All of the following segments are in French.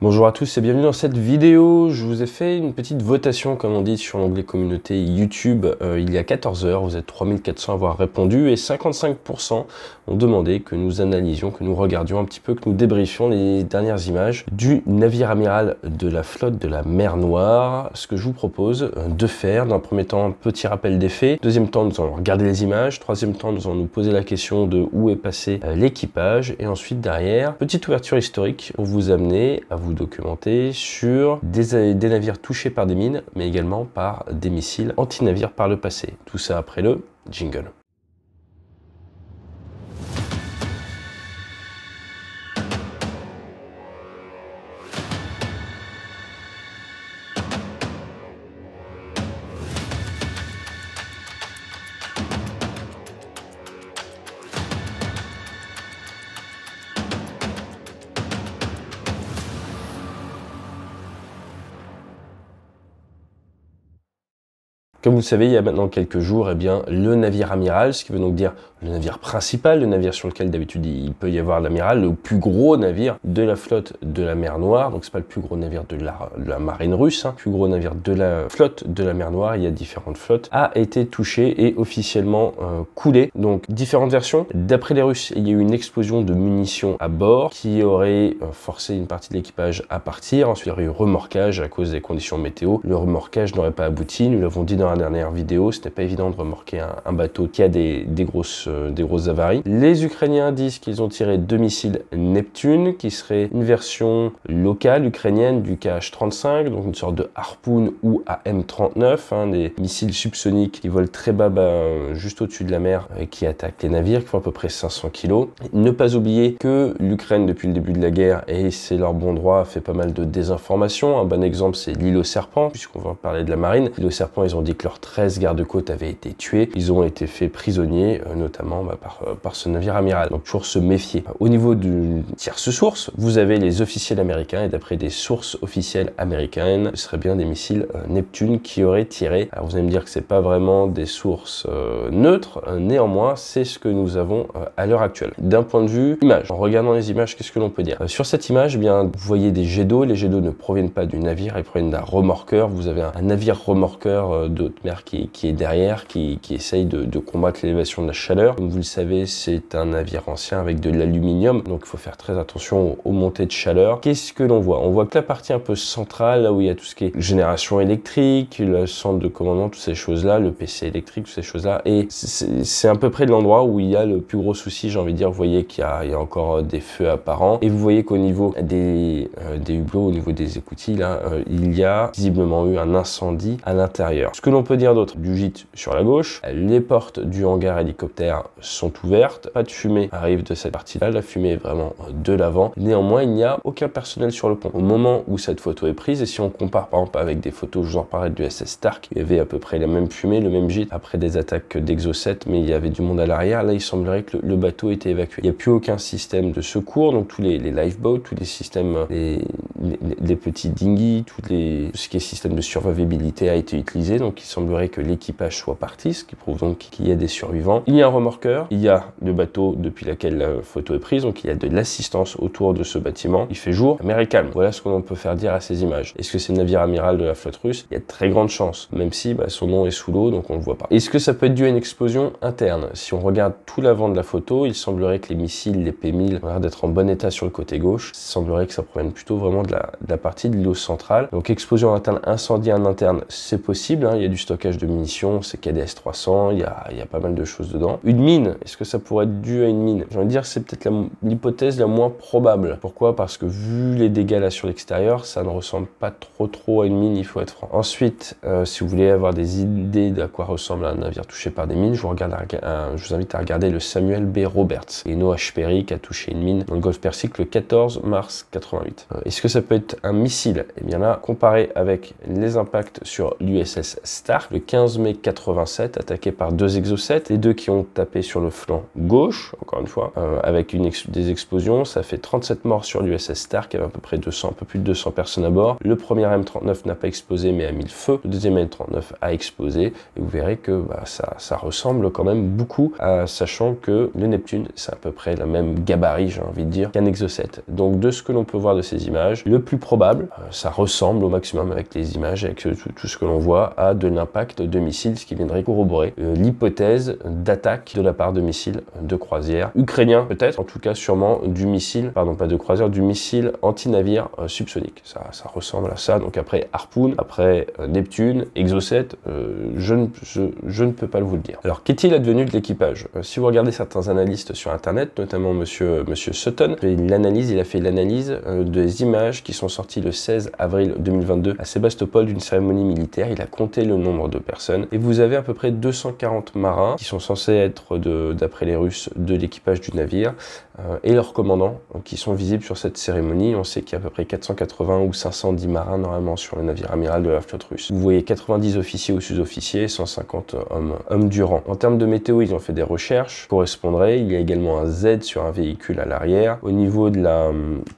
Bonjour à tous et bienvenue dans cette vidéo. Je vous ai fait une petite votation, comme on dit sur l'onglet communauté YouTube, il y a 14 heures. Vous êtes 3400 à avoir répondu et 55% ont demandé que nous analysions, que nous regardions un petit peu, que nous débriefions les dernières images du navire amiral de la flotte de la mer Noire. Ce que je vous propose de faire, dans un premier temps, un petit rappel des faits. Deuxième temps, nous allons regarder les images. Troisième temps, nous allons nous poser la question de où est passé l'équipage. Et ensuite, derrière, petite ouverture historique pour vous amener à vous documenter sur des navires touchés par des mines, mais également par des missiles anti-navires par le passé. Tout ça après le jingle. Comme vous le savez, il y a maintenant quelques jours, le navire amiral, ce qui veut donc dire le navire principal, le navire sur lequel d'habitude il peut y avoir l'amiral, le plus gros navire de la flotte de la mer Noire. Donc c'est pas le plus gros navire de la marine russe, le plus gros navire de la flotte de la mer Noire, il y a différentes flottes, a été touché et officiellement coulé. Donc différentes versions. D'après les Russes, il y a eu une explosion de munitions à bord qui aurait forcé une partie de l'équipage à partir. Ensuite, il y aurait eu remorquage à cause des conditions météo. Le remorquage n'aurait pas abouti, nous l'avons dit dans la dernière vidéo, ce n'est pas évident de remorquer un bateau qui a des grosses avaries. Les Ukrainiens disent qu'ils ont tiré 2 missiles Neptune, qui serait une version locale ukrainienne du KH-35, donc une sorte de Harpoon ou AM-39, des missiles subsoniques qui volent très bas, juste au-dessus de la mer et qui attaquent les navires, qui font à peu près 500 kg. Ne pas oublier que l'Ukraine, depuis le début de la guerre, et c'est leur bon droit, fait pas mal de désinformation. Un bon exemple, c'est l'île aux serpents, puisqu'on va parler de la marine. L'île aux serpents, ils ont dit que leurs 13 gardes-côtes avaient été tués. Ils ont été faits prisonniers, notamment par ce navire amiral. Donc toujours se méfier. Au niveau du tierce source, vous avez les officiels américains, et d'après des sources officielles américaines, ce serait bien des missiles Neptune qui auraient tiré. Alors vous allez me dire que c'est pas vraiment des sources neutres, néanmoins c'est ce que nous avons à l'heure actuelle. D'un point de vue image, en regardant les images, qu'est-ce que l'on peut dire? Sur cette image, vous voyez des jets d'eau. Les jets d'eau ne proviennent pas du navire, ils proviennent d'un remorqueur. Vous avez un navire remorqueur de haute mer qui est derrière, qui essaye de combattre l'élévation de la chaleur. Comme vous le savez, c'est un navire ancien avec de l'aluminium, donc il faut faire très attention aux montées de chaleur. Qu'est-ce que l'on voit? On voit que la partie un peu centrale, là où il y a tout ce qui est génération électrique, le centre de commandement, toutes ces choses-là, le PC électrique, toutes ces choses-là, et c'est à peu près de l'endroit où il y a le plus gros souci, j'ai envie de dire. Vous voyez qu'il y a encore des feux apparents, et vous voyez qu'au niveau des hublots, au niveau des écoutilles, là, il y a visiblement eu un incendie à l'intérieur. Ce que l'on peut dire d'autre, du gîte sur la gauche, les portes du hangar hélicoptère sont ouvertes, pas de fumée arrive de cette partie-là, la fumée est vraiment de l'avant. Néanmoins, il n'y a aucun personnel sur le pont au moment où cette photo est prise, et si on compare par exemple avec des photos, je vous en parlais du SS Stark, il y avait à peu près la même fumée, le même gîte, après des attaques d'Exocet, mais il y avait du monde à l'arrière. Là, il semblerait que le bateau était évacué. Il n'y a plus aucun système de secours, donc tous les lifeboats, tous les systèmes, les petits dinghies, tout ce qui est système de survivabilité a été utilisé, donc il semblerait que l'équipage soit parti, ce qui prouve donc qu'il y a des survivants. Il y a un remorqueur, il y a le bateau depuis lequel la photo est prise, donc il y a de l'assistance autour de ce bâtiment. Il fait jour, mer est calme. Voilà ce qu'on peut faire dire à ces images. Est-ce que c'est le navire amiral de la flotte russe? Il y a de très grandes chances, même si son nom est sous l'eau, donc on le voit pas. Est-ce que ça peut être dû à une explosion interne? Si on regarde tout l'avant de la photo, il semblerait que les missiles, les P1000, ont l'air d'être en bon état sur le côté gauche. Il semblerait que ça provienne plutôt vraiment de la partie de l'îlot centrale. Donc explosion interne, incendie en interne, c'est possible, il y a du stockage de munitions, c'est KDS-300, il y a pas mal de choses dedans. Une mine, est-ce que ça pourrait être dû à une mine? J'ai envie de dire que c'est peut-être l'hypothèse la moins probable. Pourquoi? Parce que vu les dégâts là sur l'extérieur, ça ne ressemble pas trop à une mine, il faut être franc. Ensuite, si vous voulez avoir des idées de à quoi ressemble un navire touché par des mines, je vous invite à regarder le Samuel B. Roberts et Noah Perry qui a touché une mine dans le Golfe Persique le 14 mars 88. Est-ce que ça peut être un missile? Eh bien là, comparé avec les impacts sur l'USS Stark le 15 mai 87, attaqué par 2 Exocet, les deux qui ont tapé sur le flanc gauche, encore une fois, avec des explosions, ça fait 37 morts sur l'USS Stark, il y avait à peu près un peu plus de 200 personnes à bord. Le premier M39 n'a pas explosé mais a mis le feu, le deuxième M39 a explosé, et vous verrez que ça ressemble quand même beaucoup, sachant que le Neptune, c'est à peu près la même gabarit, j'ai envie de dire, qu'un Exocet. Donc de ce que l'on peut voir de ces images, le plus probable, ça ressemble au maximum avec les images, avec tout ce que l'on voit, à de l'impact de missiles, ce qui viendrait corroborer l'hypothèse d'attaque de la part de missiles de croisière ukrainiens, peut-être, en tout cas sûrement du missile, pardon pas de croisière, du missile anti-navire subsonique. Ça ressemble à ça. Donc après Harpoon, après Neptune, Exocet, je ne peux pas vous le dire. Alors qu'est-il advenu de l'équipage? Si vous regardez certains analystes sur internet, notamment monsieur Sutton, il a fait l'analyse des images qui sont sorties le 16 avril 2022 à Sébastopol d'une cérémonie militaire. Il a compté le nombre de personnes et vous avez à peu près 240 marins qui sont censés être, d'après les Russes, de l'équipage du navire et leurs commandants qui sont visibles sur cette cérémonie. On sait qu'il y a à peu près 480 ou 510 marins normalement sur le navire amiral de la flotte russe. Vous voyez 90 officiers ou sous-officiers, 150 hommes du rang. En termes de météo, ils ont fait des recherches correspondraient. Il y a également un Z sur un véhicule à l'arrière. Au niveau de la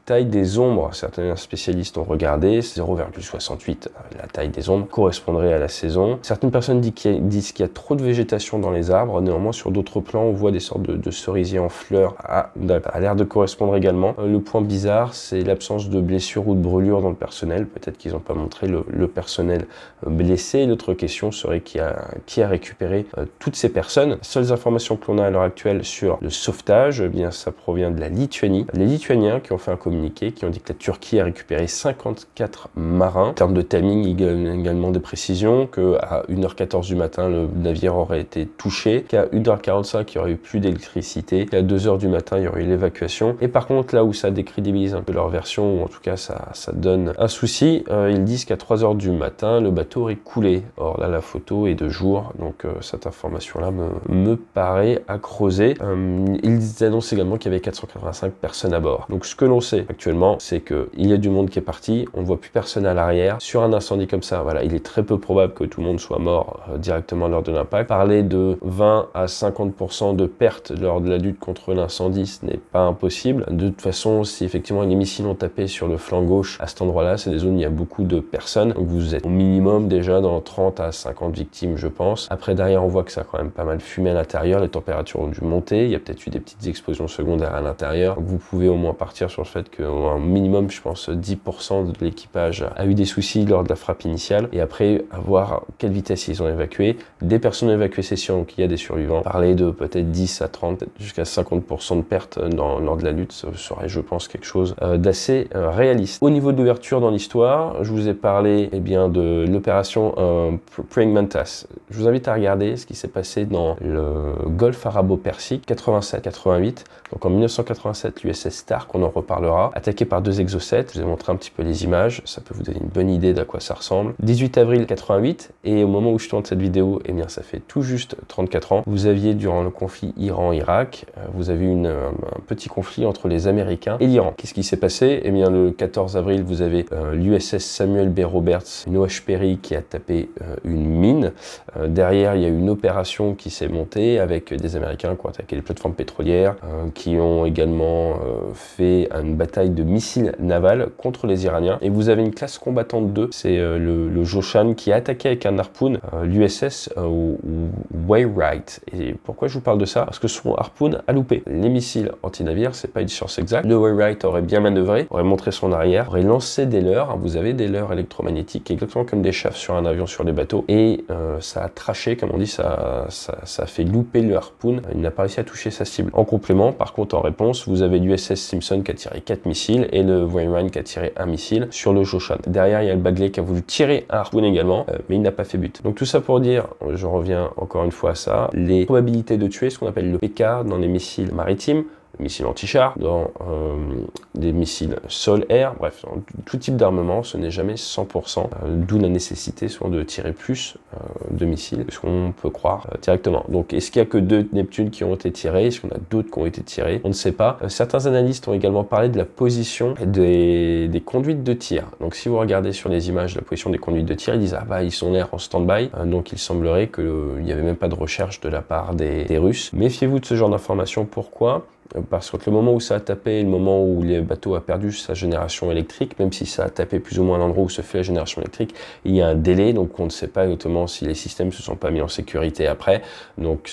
taille des ombres, certains spécialistes ont regardé, 0,68, la taille des ombres correspondrait à la saison. Certaines personnes disent qu'il y a trop de végétation dans les arbres. Néanmoins, sur d'autres plans, on voit des sortes de cerisiers en fleurs. A l'air de correspondre également. Le point bizarre, c'est l'absence de blessures ou de brûlures dans le personnel. Peut-être qu'ils n'ont pas montré le personnel blessé. L'autre question serait qui a récupéré toutes ces personnes. Les seules informations que l'on a à l'heure actuelle sur le sauvetage, eh bien, ça provient de la Lituanie. Les Lituaniens qui ont fait un communiqué, qui ont dit que la Turquie a récupéré 54 marins. En termes de timing, également des précisions, qu'à 1h14 du matin, le navire aurait été touché, qu'à 1h45, il y aurait eu plus d'électricité, qu'à 2h du matin, il y aurait eu l'évacuation. Et par contre, là où ça décrédibilise un peu leur version, ou en tout cas ça donne un souci, ils disent qu'à 3h du matin, le bateau aurait coulé. Or là, la photo est de jour, donc cette information-là me paraît à creuser. Ils annoncent également qu'il y avait 485 personnes à bord. Donc ce que l'on sait actuellement, c'est qu'il y a du monde qui est parti, on ne voit plus personne à l'arrière. Sur un incendie comme ça, voilà, il est très peu probable que tout le monde soit mort directement lors de l'impact. Parler de 20 à 50% de pertes lors de la lutte contre l'incendie, ce n'est pas impossible. De toute façon, si effectivement les missiles ont tapé sur le flanc gauche à cet endroit-là, c'est des zones où il y a beaucoup de personnes. Donc vous êtes au minimum déjà dans 30 à 50 victimes, je pense. Après, derrière, on voit que ça a quand même pas mal fumé à l'intérieur. Les températures ont dû monter. Il y a peut-être eu des petites explosions secondaires à l'intérieur. Vous pouvez au moins partir sur le fait qu'au minimum, je pense, 10% de l'équipage a eu des soucis lors de la frappe initiale. Et après, à voir quelle vitesse ils ont évacué. Des personnes ont évacué, c'est sûr, donc il y a des survivants. Parler de peut-être 10 à 30, jusqu'à 50% de pertes lors de la lutte, ça serait, je pense, quelque chose d'assez réaliste. Au niveau de l'ouverture dans l'histoire, je vous ai parlé de l'opération Praying Mantis. Je vous invite à regarder ce qui s'est passé dans le golfe arabo-persique 87-88. Donc en 1987, l'USS Stark, on en reparlera, attaqué par 2 Exocet. Je vous ai montré un petit peu les images, ça peut vous donner une bonne idée d'à quoi ça ressemble. 18 avril 88, et au moment où je tourne cette vidéo, eh bien ça fait tout juste 34 ans. Vous aviez, durant le conflit Iran-Irak, vous avez eu un petit conflit entre les Américains et l'Iran. Qu'est-ce qui s'est passé? Eh bien le 14 avril, vous avez l'USS Samuel B. Roberts, une OH Perry qui a tapé une mine. Derrière, il y a eu une opération qui s'est montée avec des Américains qui ont attaqué les plateformes pétrolières, qui ont également fait une bataille de missiles navals contre les Iraniens. Et vous avez une classe combattante 2, c'est le Joshan, qui a attaqué avec un harpoon l'USS Wainwright. Et pourquoi je vous parle de ça? Parce que son harpoon a loupé. Les missiles anti-navires, c'est pas une science exacte. Le Wainwright aurait bien manœuvré, aurait montré son arrière, aurait lancé des leurres. Vous avez des leurres électromagnétiques, exactement comme des chaffes sur un avion sur les bateaux. Et ça a traché, comme on dit, ça a fait louper le harpoon. Il n'a pas réussi à toucher sa cible. En complément, par contre, en réponse, vous avez l'USS Simpson qui a tiré 4 missiles et le Wainwright qui a tiré un missile sur le Joshan. Derrière, il y a le Bagley qui a voulu tirer un harpoon également, mais il n'a pas fait but. Donc tout ça pour dire, je reviens encore une fois à ça, les probabilités de tuer, ce qu'on appelle le PK dans les missiles maritimes, missiles anti-char, dans des missiles sol-air, bref, dans tout type d'armement, ce n'est jamais 100%, d'où la nécessité souvent de tirer plus de missiles que ce qu'on peut croire directement. Donc, est-ce qu'il n'y a que 2 Neptunes qui ont été tirés? Est-ce qu'on a d'autres qui ont été tirés? On ne sait pas. Certains analystes ont également parlé de la position des conduites de tir. Donc, si vous regardez sur les images la position des conduites de tir, ils disent « Ah bah, ils sont l'air en stand-by », donc il semblerait qu'il n'y avait même pas de recherche de la part des Russes. Méfiez-vous de ce genre d'informations. Pourquoi? Par contre, le moment où ça a tapé, le moment où le bateau a perdu sa génération électrique, même si ça a tapé plus ou moins à l'endroit où se fait la génération électrique, il y a un délai, donc on ne sait pas exactement si les systèmes ne se sont pas mis en sécurité après. Donc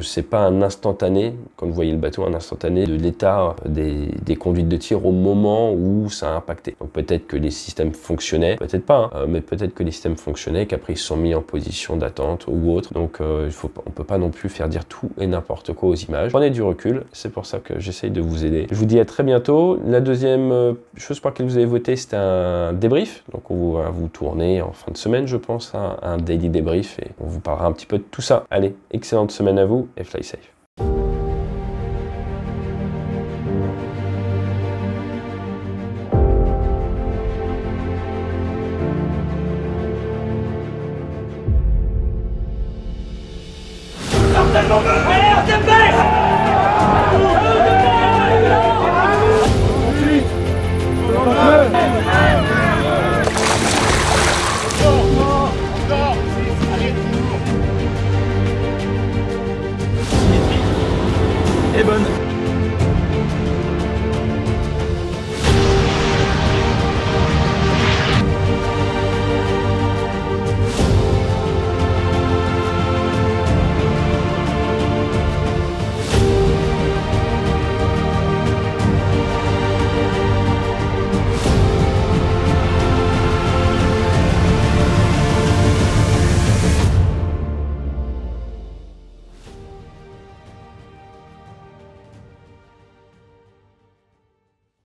c'est pas un instantané, quand vous voyez le bateau, un instantané de l'état des conduites de tir au moment où ça a impacté. Donc peut-être que les systèmes fonctionnaient, peut-être pas, hein, mais peut-être que les systèmes fonctionnaient, qu'après ils se sont mis en position d'attente ou autre. Donc on peut pas non plus faire dire tout et n'importe quoi aux images. Prenez du recul, c'est pour ça que j'essaye de vous aider. Je vous dis à très bientôt. La deuxième chose pour laquelle vous avez voté, c'était un débrief. Donc on va vous tourner en fin de semaine, je pense, un daily débrief et on vous parlera un petit peu de tout ça. Allez, excellente semaine à vous et fly safe. Tellement